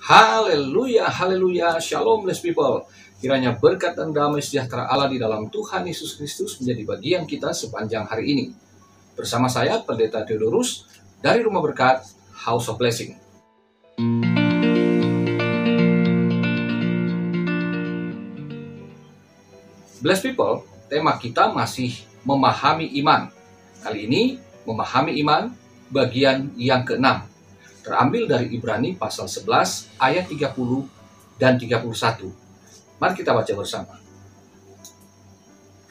Haleluya, haleluya, shalom blessed people. Kiranya berkat dan damai sejahtera Allah di dalam Tuhan Yesus Kristus menjadi bagian kita sepanjang hari ini. Bersama saya, Pendeta Theodorus, dari Rumah Berkat, House of Blessing. Blessed people, tema kita masih memahami iman. Kali ini, memahami iman, bagian yang ke-6. Terambil dari Ibrani pasal 11 ayat 30 dan 31. Mari kita baca bersama.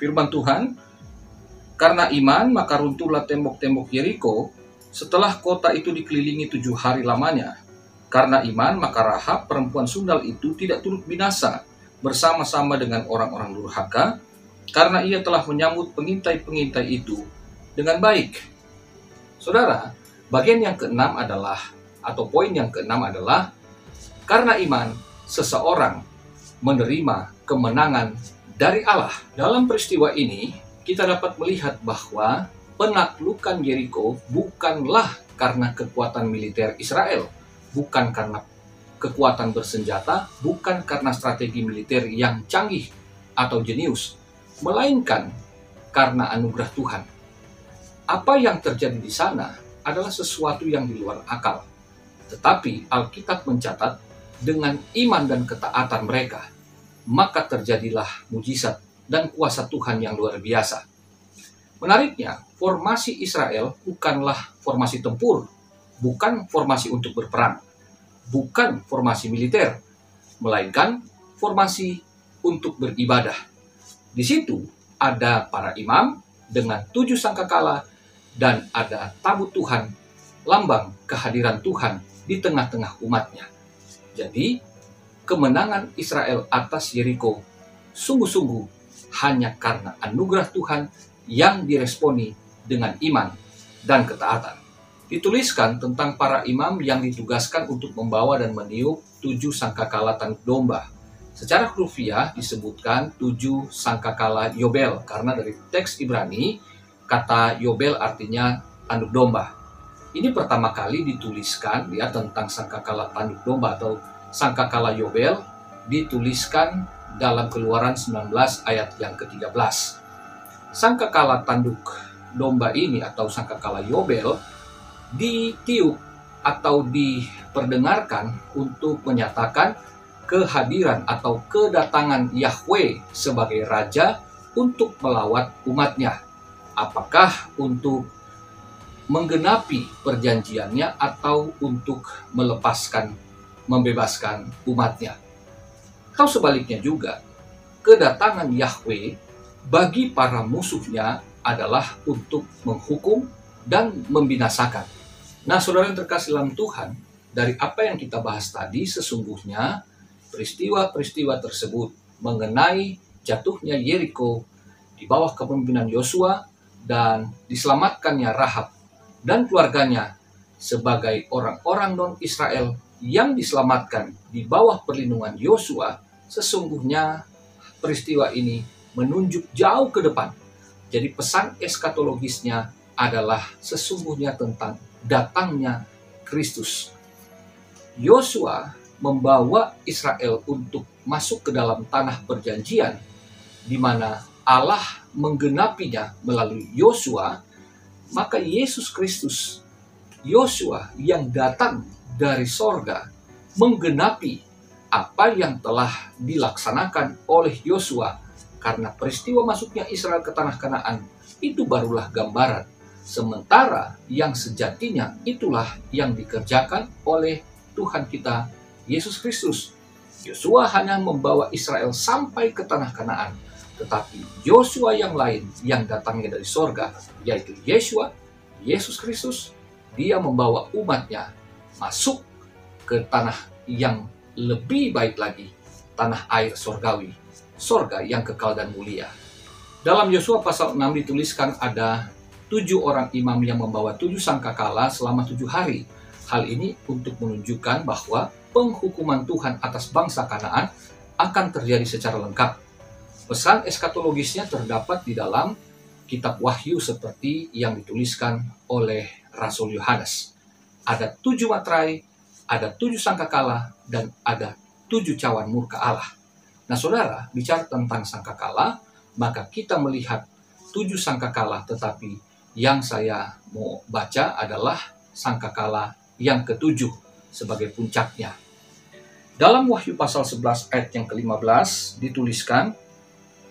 Firman Tuhan, karena iman maka runtuhlah tembok-tembok Yeriko setelah kota itu dikelilingi 7 hari lamanya. Karena iman maka Rahab perempuan sundal itu tidak turut binasa bersama-sama dengan orang-orang durhaka, karena ia telah menyambut pengintai-pengintai itu dengan baik. Saudara, bagian yang ke-6 adalah atau poin yang ke-6 adalah karena iman seseorang menerima kemenangan dari Allah. Dalam peristiwa ini kita dapat melihat bahwa penaklukan Yeriko bukanlah karena kekuatan militer Israel, bukan karena kekuatan bersenjata, bukan karena strategi militer yang canggih atau jenius, melainkan karena anugerah Tuhan. Apa yang terjadi di sana adalah sesuatu yang di luar akal. Tetapi Alkitab mencatat dengan iman dan ketaatan mereka, maka terjadilah mujizat dan kuasa Tuhan yang luar biasa. Menariknya, formasi Israel bukanlah formasi tempur, bukan formasi untuk berperang, bukan formasi militer, melainkan formasi untuk beribadah. Di situ ada para imam dengan 7 sangkakala dan ada tabut Tuhan, lambang kehadiran Tuhan di tengah-tengah umatnya. Jadi, kemenangan Israel atas Yeriko sungguh-sungguh hanya karena anugerah Tuhan yang diresponi dengan iman dan ketaatan. Dituliskan tentang para imam yang ditugaskan untuk membawa dan meniup 7 sangkakala tanduk domba. Secara hurufiah disebutkan 7 sangkakala Yobel, karena dari teks Ibrani, kata Yobel artinya tanduk domba. Ini pertama kali dituliskan tentang sangkakala tanduk domba atau sangkakala Yobel, dituliskan dalam Keluaran 19 ayat yang ke-13. Sangkakala tanduk domba ini atau sangkakala Yobel ditiup atau diperdengarkan untuk menyatakan kehadiran atau kedatangan Yahweh sebagai Raja untuk melawat umatnya. Apakah untuk menggenapi perjanjiannya atau untuk membebaskan umatnya. Atau sebaliknya juga, kedatangan Yahweh bagi para musuhnya adalah untuk menghukum dan membinasakan. Nah, saudara yang terkasih dalam Tuhan, dari apa yang kita bahas tadi, sesungguhnya peristiwa-peristiwa tersebut mengenai jatuhnya Yeriko di bawah kepemimpinan Yosua dan diselamatkannya Rahab dan keluarganya sebagai orang-orang non-Israel yang diselamatkan di bawah perlindungan Yosua, sesungguhnya peristiwa ini menunjuk jauh ke depan. Jadi pesan eskatologisnya adalah sesungguhnya tentang datangnya Kristus. Yosua membawa Israel untuk masuk ke dalam tanah perjanjian, di mana Allah menggenapinya melalui Yosua. Maka Yesus Kristus, Yosua yang datang dari sorga, menggenapi apa yang telah dilaksanakan oleh Yosua. Karena peristiwa masuknya Israel ke tanah Kanaan, itu barulah gambaran. Sementara yang sejatinya itulah yang dikerjakan oleh Tuhan kita, Yesus Kristus. Yosua hanya membawa Israel sampai ke tanah Kanaan. Tetapi Yosua yang lain yang datangnya dari sorga, yaitu Yesus Kristus, dia membawa umatnya masuk ke tanah yang lebih baik lagi, tanah air sorgawi, sorga yang kekal dan mulia. Dalam Yosua pasal 6 dituliskan ada 7 orang imam yang membawa 7 sangkakala selama 7 hari. Hal ini untuk menunjukkan bahwa penghukuman Tuhan atas bangsa Kanaan akan terjadi secara lengkap. Pesan eskatologisnya terdapat di dalam kitab Wahyu seperti yang dituliskan oleh Rasul Yohanes. Ada 7 materai, ada 7 sangkakala, dan ada 7 cawan murka Allah. Nah saudara, bicara tentang sangkakala, maka kita melihat 7 sangkakala, tetapi yang saya mau baca adalah sangkakala yang ke-7 sebagai puncaknya. Dalam Wahyu pasal 11 ayat yang ke-15 dituliskan,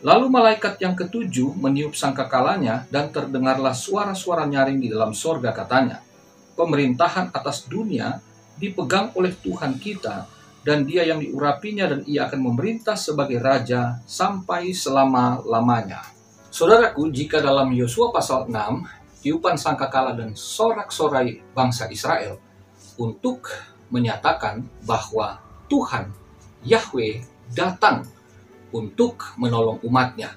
lalu malaikat yang ke-7 meniup sangkakalanya, dan terdengarlah suara-suara nyaring di dalam sorga, katanya, pemerintahan atas dunia dipegang oleh Tuhan kita, dan Dia yang diurapinya, dan Ia akan memerintah sebagai Raja sampai selama-lamanya. Saudaraku, jika dalam Yosua pasal 6, tiupan sangkakala dan sorak-sorai bangsa Israel untuk menyatakan bahwa Tuhan, Yahweh, datang untuk menolong umatnya.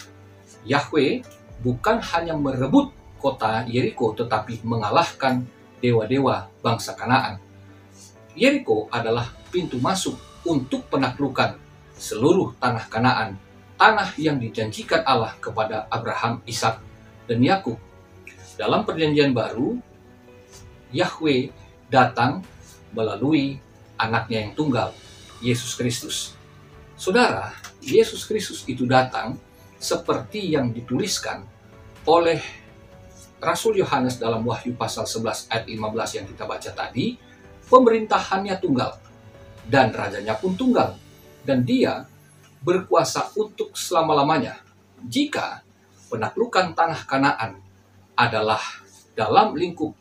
Yahweh bukan hanya merebut kota Yeriko, tetapi mengalahkan dewa-dewa bangsa Kanaan. Yeriko adalah pintu masuk untuk penaklukan seluruh tanah Kanaan, tanah yang dijanjikan Allah kepada Abraham, Ishak, dan Yakub. Dalam perjanjian baru, Yahweh datang melalui anaknya yang tunggal, Yesus Kristus. Saudara, Yesus Kristus itu datang seperti yang dituliskan oleh Rasul Yohanes dalam Wahyu pasal 11 ayat 15 yang kita baca tadi. Pemerintahannya tunggal, dan rajanya pun tunggal, dan Dia berkuasa untuk selama-lamanya. Jika penaklukan tanah Kanaan adalah dalam lingkup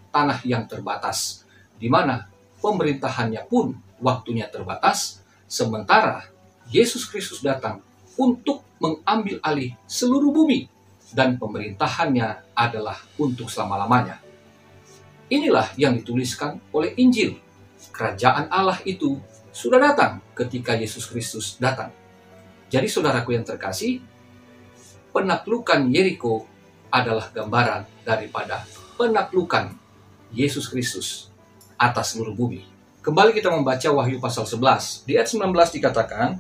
tanah yang terbatas, di mana pemerintahannya pun waktunya terbatas, sementara Yesus Kristus datang untuk mengambil alih seluruh bumi, dan pemerintahannya adalah untuk selama-lamanya. Inilah yang dituliskan oleh Injil. Kerajaan Allah itu sudah datang ketika Yesus Kristus datang. Jadi saudaraku yang terkasih, penaklukan Yeriko adalah gambaran daripada penaklukan Yesus Kristus atas seluruh bumi. Kembali kita membaca Wahyu pasal 11. Di ayat 19 dikatakan,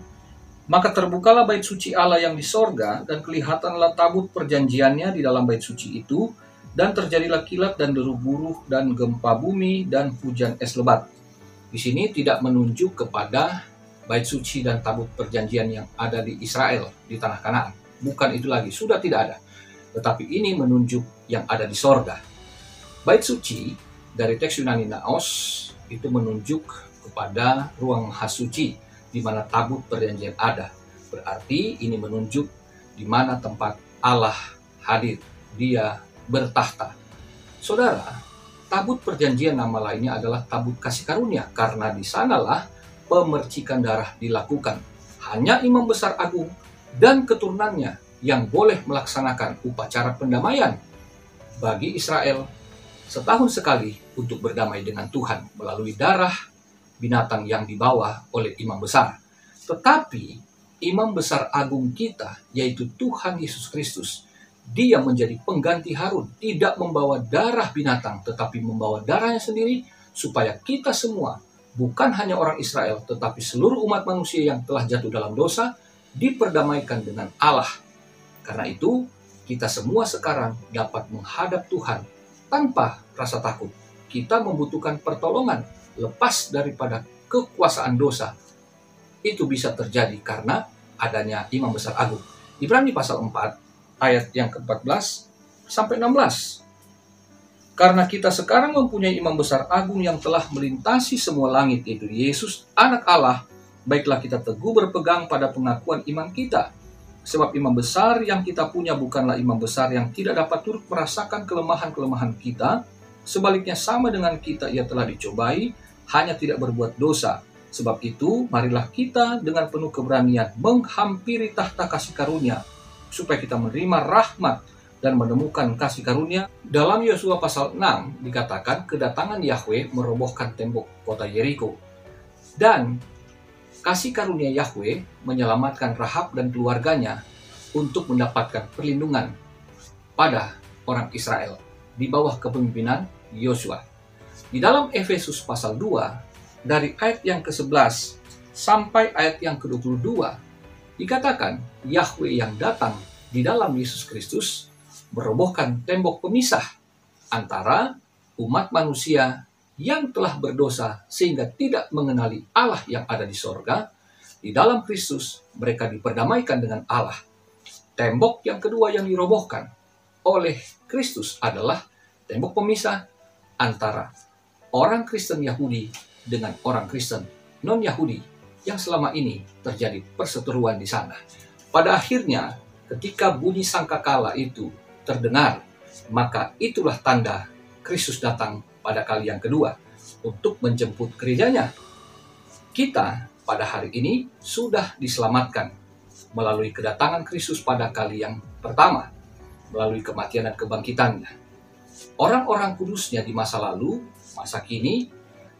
maka terbukalah bait suci Allah yang di sorga, dan kelihatanlah tabut perjanjiannya di dalam bait suci itu, dan terjadilah kilat dan deru buruh dan gempa bumi dan hujan es lebat. Di sini tidak menunjuk kepada bait suci dan tabut perjanjian yang ada di Israel, di tanah Kanaan. Bukan itu lagi, sudah tidak ada. Tetapi ini menunjuk yang ada di sorga. Bait suci dari teks Yunani naos itu menunjuk kepada ruang maha suci, di mana tabut perjanjian ada. Berarti ini menunjuk di mana tempat Allah hadir, Dia bertahta. Saudara, tabut perjanjian nama lainnya adalah tabut kasih karunia, karena di sanalah pemercikan darah dilakukan. Hanya imam besar agung dan keturunannya yang boleh melaksanakan upacara pendamaian bagi Israel setahun sekali untuk berdamai dengan Tuhan melalui darah binatang yang dibawa oleh imam besar. Tetapi imam besar agung kita, yaitu Tuhan Yesus Kristus, Dia menjadi pengganti Harun, tidak membawa darah binatang, tetapi membawa darahnya sendiri, supaya kita semua, bukan hanya orang Israel, tetapi seluruh umat manusia yang telah jatuh dalam dosa, diperdamaikan dengan Allah. Karena itu, kita semua sekarang dapat menghadap Tuhan tanpa rasa takut. Kita membutuhkan pertolongan, lepas daripada kekuasaan dosa. Itu bisa terjadi karena adanya imam besar agung. Ibrani pasal 4 ayat yang ke-14 sampai 16. Karena kita sekarang mempunyai imam besar agung yang telah melintasi semua langit, yaitu Yesus anak Allah, baiklah kita teguh berpegang pada pengakuan iman kita. Sebab imam besar yang kita punya bukanlah imam besar yang tidak dapat turut merasakan kelemahan-kelemahan kita. Sebaliknya sama dengan kita ia telah dicobai, hanya tidak berbuat dosa. Sebab itu, marilah kita dengan penuh keberanian menghampiri tahta kasih karunia, supaya kita menerima rahmat dan menemukan kasih karunia. Dalam Yosua pasal 6 dikatakan kedatangan Yahweh merobohkan tembok kota Yeriko. Dan kasih karunia Yahweh menyelamatkan Rahab dan keluarganya untuk mendapatkan perlindungan pada orang Israel di bawah kepemimpinan Yosua. Di dalam Efesus pasal 2 dari ayat yang ke-11 sampai ayat yang ke-22 dikatakan Yahweh yang datang di dalam Yesus Kristus merobohkan tembok pemisah antara umat manusia yang telah berdosa sehingga tidak mengenali Allah yang ada di sorga, di dalam Kristus mereka diperdamaikan dengan Allah. Tembok yang kedua yang dirobohkan oleh Kristus adalah tembok pemisah antara orang Kristen Yahudi dengan orang Kristen non-Yahudi yang selama ini terjadi perseteruan di sana. Pada akhirnya, ketika bunyi sangkakala itu terdengar, maka itulah tanda Kristus datang pada kali yang kedua untuk menjemput gerejanya. Kita pada hari ini sudah diselamatkan melalui kedatangan Kristus pada kali yang pertama, melalui kematian dan kebangkitannya. Orang-orang kudusnya di masa lalu, masa kini,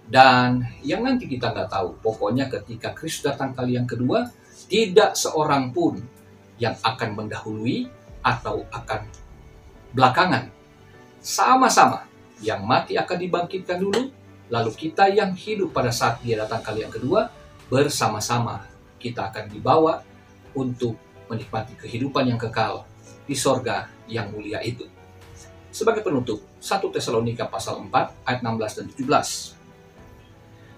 dan yang nanti kita nggak tahu. Pokoknya ketika Kristus datang kali yang kedua, tidak seorang pun yang akan mendahului atau akan belakangan. Sama-sama, yang mati akan dibangkitkan dulu, lalu kita yang hidup pada saat dia datang kali yang kedua, bersama-sama kita akan dibawa untuk menikmati kehidupan yang kekal di sorga yang mulia itu. Sebagai penutup, 1 Tesalonika pasal 4 ayat 16 dan 17.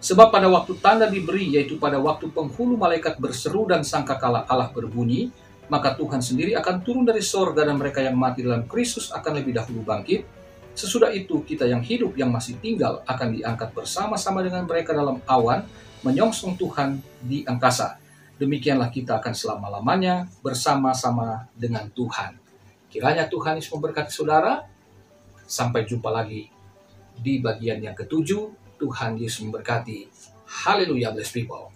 Sebab pada waktu tanda diberi, yaitu pada waktu penghulu malaikat berseru dan sangkakala Allah berbunyi, maka Tuhan sendiri akan turun dari sorga dan mereka yang mati dalam Kristus akan lebih dahulu bangkit. Sesudah itu kita yang hidup yang masih tinggal akan diangkat bersama-sama dengan mereka dalam awan, menyongsong Tuhan di angkasa. Demikianlah kita akan selama-lamanya bersama-sama dengan Tuhan. Kiranya Tuhan Yesus memberkati saudara. Sampai jumpa lagi di bagian yang ketujuh. Tuhan Yesus memberkati. Haleluya, blessed people.